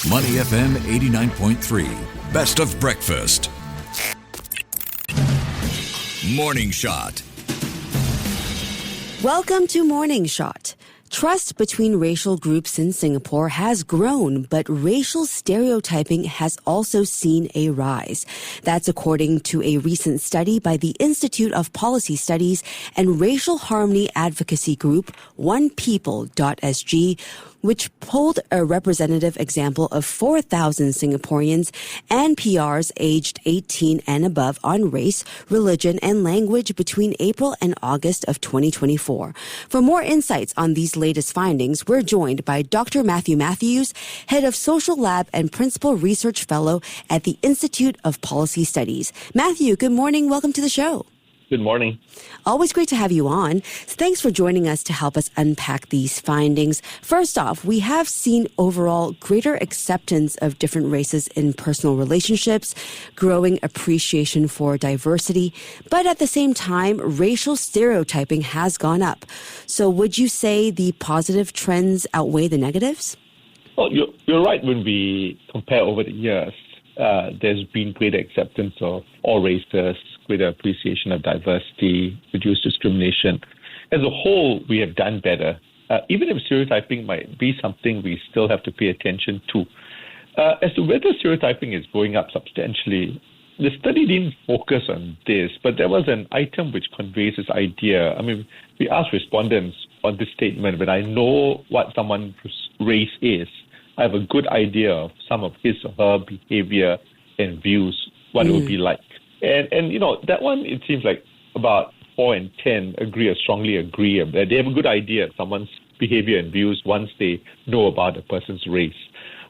Money FM 89.3. Best of breakfast. Morning Shot. Welcome to Morning Shot. Trust between racial groups in Singapore has grown, but racial stereotyping has also seen a rise. That's according to a recent study by the Institute of Policy Studies and racial harmony advocacy group OnePeople.sg, which polled a representative example of 4,000 Singaporeans and PRs aged 18 and above on race, religion, and language between April and August of 2024. For more insights on these latest findings, we're joined by Dr. Mathews, Head of Social Lab and Principal Research Fellow at the Institute of Policy Studies. Mathew, good morning. Welcome to the show. Good morning. Always great to have you on. Thanks for joining us to help us unpack these findings. First off, we have seen overall greater acceptance of different races in personal relationships, growing appreciation for diversity, but at the same time, racial stereotyping has gone up. So would you say the positive trends outweigh the negatives? Well, you're right. When we compare over the years, there's been greater acceptance of all races, greater appreciation of diversity, reduced discrimination. As a whole, we have done better. Even if stereotyping might be something we still have to pay attention to. As to whether stereotyping is going up substantially, the study didn't focus on this, but there was an item which conveys this idea. I mean, we asked respondents on this statement, when I know what someone's race is, I have a good idea of some of his or her behavior and views, what it would be like. And you know, that one, it seems like about 4 in 10 strongly agree that they have a good idea of someone's behavior and views once they know about a person's race.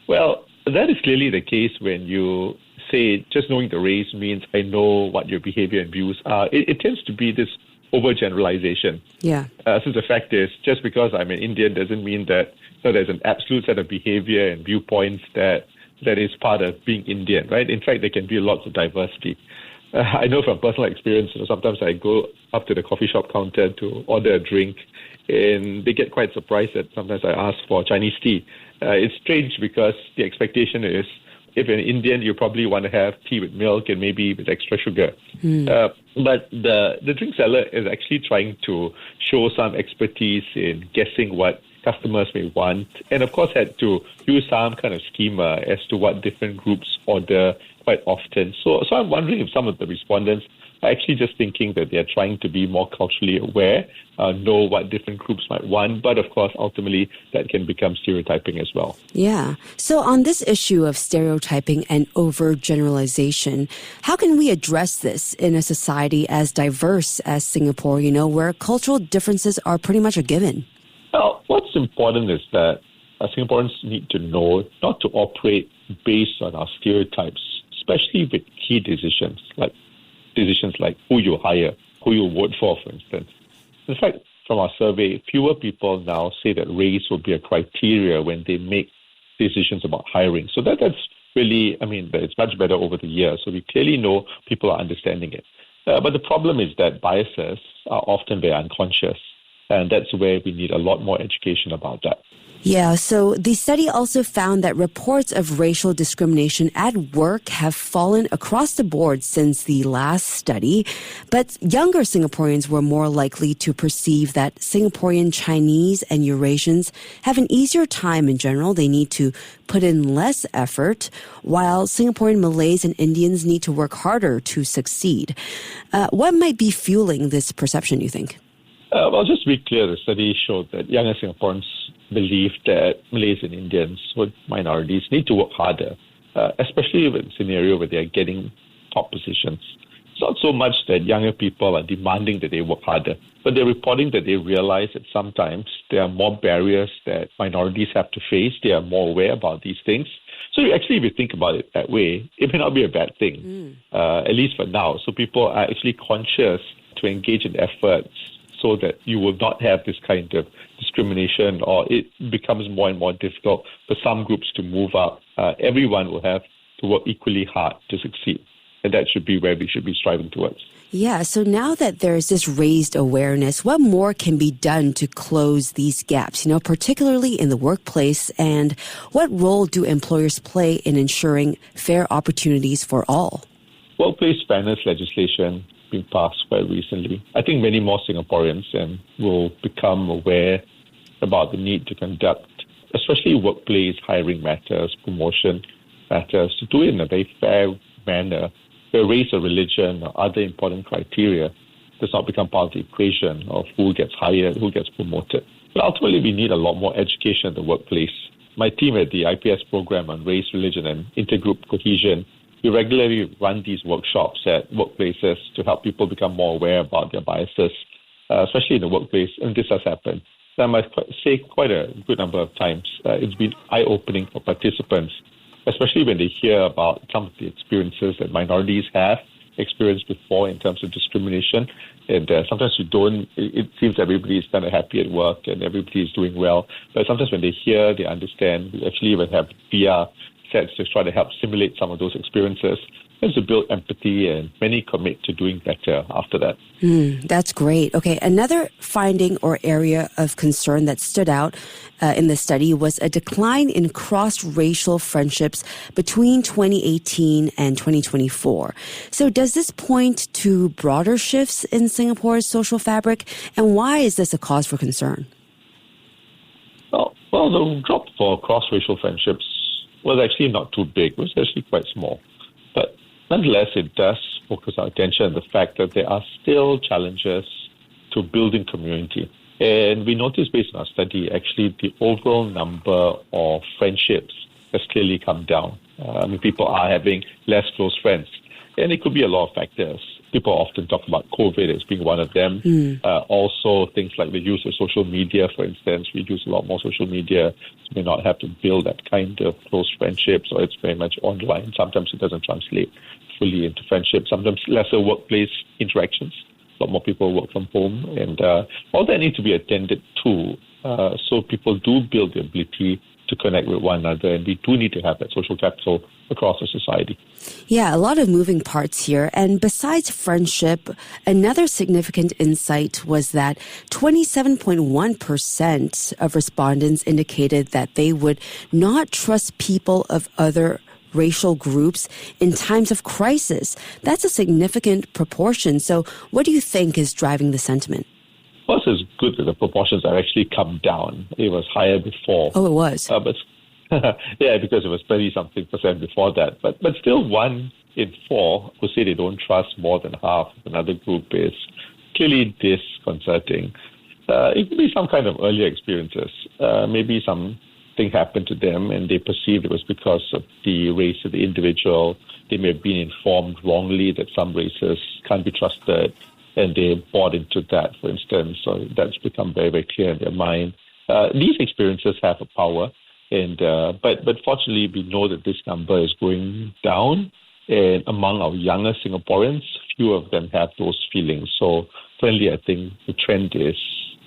Well, that is clearly the case when you say just knowing the race means I know what your behavior and views are. It tends to be this overgeneralization. Yeah. Since the fact is, just because I'm an Indian doesn't mean that there's an absolute set of behavior and viewpoints that is part of being Indian, right? In fact, there can be lots of diversity. I know from personal experience, sometimes I go up to the coffee shop counter to order a drink, and they get quite surprised that sometimes I ask for Chinese tea. It's strange because the expectation is, if you're an Indian, you probably want to have tea with milk and maybe with extra sugar. But the drink seller is actually trying to show some expertise in guessing what customers may want, and of course had to use some kind of schema as to what different groups order quite often. So I'm wondering if some of the respondents are actually just thinking that they're trying to be more culturally aware, know what different groups might want, but of course, ultimately, that can become stereotyping as well. Yeah. So on this issue of stereotyping and overgeneralization, how can we address this in a society as diverse as Singapore, where cultural differences are pretty much a given? Well, what's important is that Singaporeans need to know not to operate based on our stereotypes, especially with key decisions like who you hire, who you vote for instance. In fact, from our survey, fewer people now say that race will be a criteria when they make decisions about hiring. So that's really, it's much better over the years. So we clearly know people are understanding it. But the problem is that biases are often very unconscious. And that's where we need a lot more education about that. Yeah, so the study also found that reports of racial discrimination at work have fallen across the board since the last study. But younger Singaporeans were more likely to perceive that Singaporean Chinese and Eurasians have an easier time in general. They need to put in less effort, while Singaporean Malays and Indians need to work harder to succeed. What might be fueling this perception, you think? Well, just to be clear, the study showed that younger Singaporeans believe that Malays and Indians, or minorities, need to work harder, especially in a scenario where they are getting top positions. It's not so much that younger people are demanding that they work harder, but they're reporting that they realize that sometimes there are more barriers that minorities have to face. They are more aware about these things. So actually, if you think about it that way, it may not be a bad thing, at least for now. So people are actually conscious to engage in efforts so that you will not have this kind of discrimination, or it becomes more and more difficult for some groups to move up. Everyone will have to work equally hard to succeed. And that should be where we should be striving towards. Yeah, so now that there's this raised awareness, what more can be done to close these gaps, particularly in the workplace? And what role do employers play in ensuring fair opportunities for all? Workplace fairness legislation being passed quite recently. I think many more Singaporeans will become aware about the need to conduct, especially workplace hiring matters, promotion matters, to do it in a very fair manner, where race or religion or other important criteria does not become part of the equation of who gets hired, who gets promoted. But ultimately, we need a lot more education in the workplace. My team at the IPS program on race, religion, and intergroup cohesion, we regularly run these workshops at workplaces to help people become more aware about their biases, especially in the workplace, and this has happened. I must say quite a good number of times. It's been eye-opening for participants, especially when they hear about some of the experiences that minorities have experienced before in terms of discrimination. And sometimes it seems everybody is kind of happy at work and everybody is doing well. But sometimes when they hear, they understand, we actually even have VR sets to try to help simulate some of those experiences and to build empathy, and many commit to doing better after that. That's great. Okay, another finding or area of concern that stood out in the study was a decline in cross-racial friendships between 2018 and 2024. So does this point to broader shifts in Singapore's social fabric, and why is this a cause for concern? Well, the drop for cross-racial friendships was actually not too big. It was actually quite small. But nonetheless, it does focus our attention on the fact that there are still challenges to building community. And we noticed based on our study, actually, the overall number of friendships has clearly come down. People are having less close friends. And it could be a lot of factors. People often talk about COVID as being one of them. Also, things like the use of social media, for instance. We use a lot more social media. So we may not have to build that kind of close friendships, or it's very much online. Sometimes it doesn't translate fully into friendships. Sometimes lesser workplace interactions. A lot more people work from home. And all that needs to be attended to so people do build the ability to connect with one another, and we do need to have that social capital across the society. Yeah, a lot of moving parts here. And besides friendship, another significant insight was that 27.1% of respondents indicated that they would not trust people of other racial groups in times of crisis. That's a significant proportion. So what do you think is driving the sentiment? Well, it's good that the proportions have actually come down. It was higher before. Oh, it was? But yeah, because it was 30-something% before that. But still 1 in 4 who say they don't trust more than half of another group is clearly disconcerting. It could be some kind of earlier experiences. Maybe something happened to them and they perceived it was because of the race of the individual. They may have been informed wrongly that some races can't be trusted, and they bought into that, for instance. So that's become very, very clear in their mind. These experiences have a power, and but fortunately, we know that this number is going down. And among our younger Singaporeans, few of them have those feelings. So finally, I think the trend is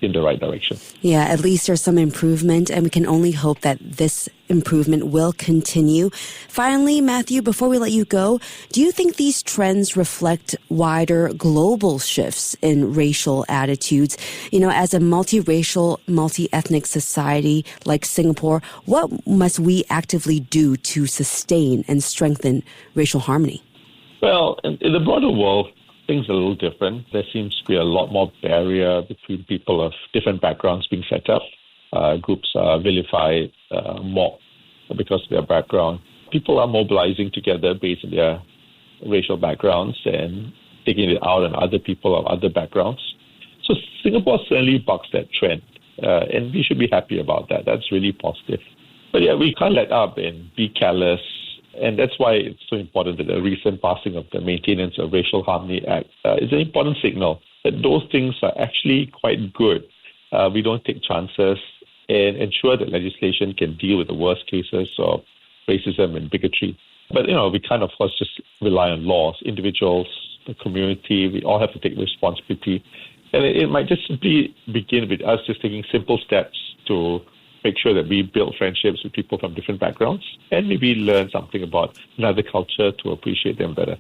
in the right direction. Yeah, at least there's some improvement, and we can only hope that this improvement will continue. Finally, Mathew, before we let you go, do you think these trends reflect wider global shifts in racial attitudes? As a multiracial, multi-ethnic society like Singapore, what must we actively do to sustain and strengthen racial harmony? Well, in the broader world, things are a little different. There seems to be a lot more barrier between people of different backgrounds being set up. Groups are vilified, mocked because of their background. People are mobilizing together based on their racial backgrounds and taking it out on other people of other backgrounds. So Singapore certainly bucks that trend, and we should be happy about that. That's really positive. But yeah, we can't let up and be callous. And that's why it's so important that the recent passing of the Maintenance of Racial Harmony Act is an important signal that those things are actually quite good. We don't take chances and ensure that legislation can deal with the worst cases of racism and bigotry. But, we can't, of course, just rely on laws. Individuals, the community, we all have to take responsibility. And it might just simply begin with us just taking simple steps to make sure that we build friendships with people from different backgrounds and maybe learn something about another culture to appreciate them better.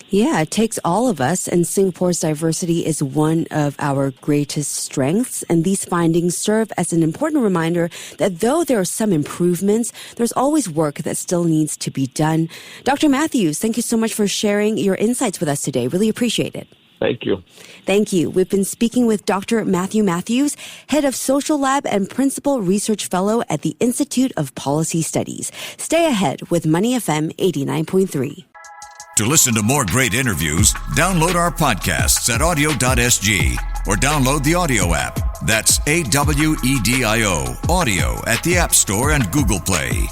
Yeah, it takes all of us, and Singapore's diversity is one of our greatest strengths. And these findings serve as an important reminder that though there are some improvements, there's always work that still needs to be done. Dr. Mathews, thank you so much for sharing your insights with us today. Really appreciate it. Thank you. Thank you. We've been speaking with Dr. Mathew Mathews, Head of Social Lab and Principal Research Fellow at the Institute of Policy Studies. Stay ahead with Money FM 89.3. To listen to more great interviews, download our podcasts at audio.sg or download the audio app. That's AWEDIO, audio at the App Store and Google Play.